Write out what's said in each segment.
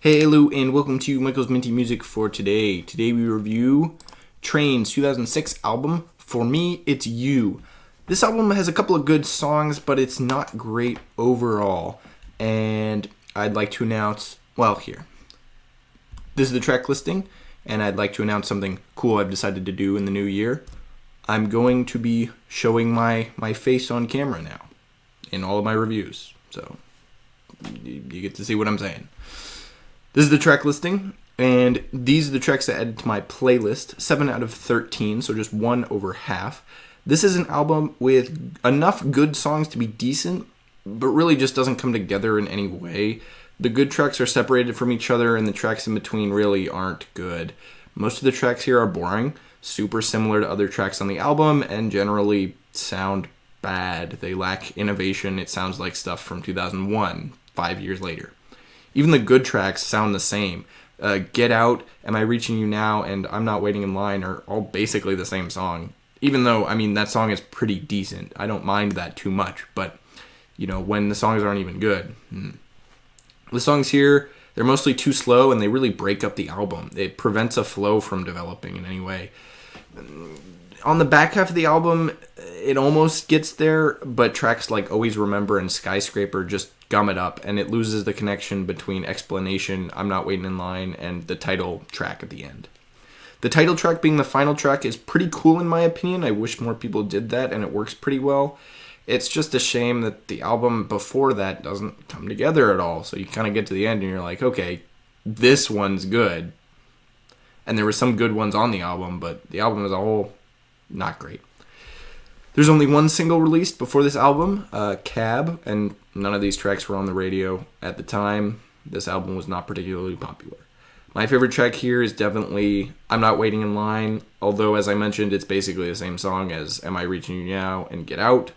Hey, hello, and welcome to Michael's Minty Music for today. Today we review Train's 2006 album, For Me, It's You. This album has a couple of good songs, but it's not great overall. And I'd like to announce, here. This is the track listing, and I'd like to announce something cool I've decided to do in the new year. I'm going to be showing my face on camera now in all of my reviews. So you get to see what I'm saying. This is the track listing, and these are the tracks that added to my playlist. 7 out of 13, so just 1 over half. This is an album with enough good songs to be decent, but really just doesn't come together in any way. The good tracks are separated from each other, and the tracks in between really aren't good. Most of the tracks here are boring, super similar to other tracks on the album, and generally sound bad. They lack innovation. It sounds like stuff from 2001, 5 years later. Even the good tracks sound the same. Get Out, Am I Reaching You Now, and I'm Not Waiting in Line are all basically the same song. Even though, that song is pretty decent. I don't mind that too much, but, when the songs aren't even good. The songs here, they're mostly too slow, and they really break up the album. It prevents a flow from developing in any way. On the back half of the album, it almost gets there, but tracks like Always Remember and Skyscraper just gum it up, and it loses the connection between Explanation, I'm Not Waiting in Line, and the title track at the end. The title track being the final track is pretty cool in my opinion. I wish more people did that, and it works pretty well. It's just a shame that the album before that doesn't come together at all, so you kind of get to the end and you're like, okay, this one's good. And there were some good ones on the album, but the album as a whole, not great. There's only one single released before this album, Cab, and none of these tracks were on the radio at the time. This album was not particularly popular. My favorite track here is definitely I'm Not Waiting in Line, although, as I mentioned, it's basically the same song as Am I Reaching You Now and Get Out,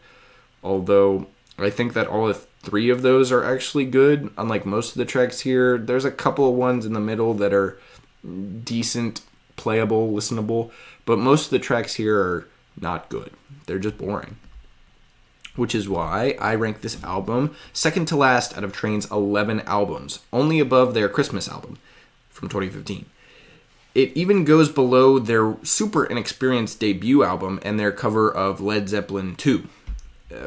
although I think that all 3 of those are actually good. Unlike most of the tracks here, there's a couple of ones in the middle that are decent, playable, listenable, but most of the tracks here are not good. They're just boring. Which is why I rank this album second to last out of Train's 11 albums, only above their Christmas album from 2015. It even goes below their super inexperienced debut album and their cover of Led Zeppelin 2.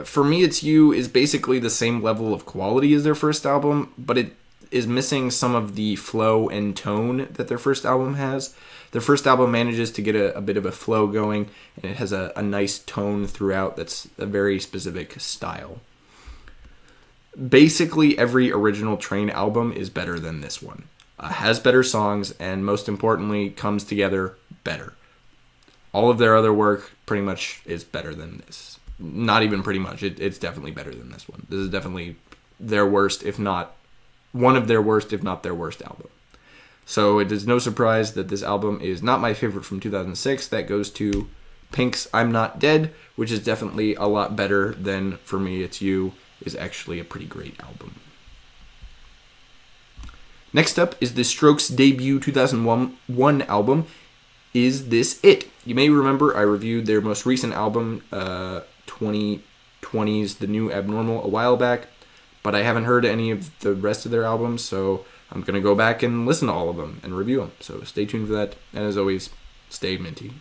For Me, It's You is basically the same level of quality as their first album, but it is missing some of the flow and tone that their first album has. Their first album manages to get a bit of a flow going, and it has a nice tone throughout that's a very specific style. Basically, every original Train album is better than this one. Has better songs, and most importantly, comes together better. All of their other work pretty much is better than this. Not even pretty much. It's definitely better than this one. This is definitely their worst, if not one of their worst, if not their worst album. So it is no surprise that this album is not my favorite from 2006. That goes to Pink's I'm Not Dead, which is definitely a lot better than For Me, It's You, is actually a pretty great album. Next up is the Strokes' debut 2001 album, Is This It? You may remember I reviewed their most recent album, 2020's The New Abnormal, a while back, but I haven't heard any of the rest of their albums, so I'm going to go back and listen to all of them and review them. So stay tuned for that. And as always, stay minty.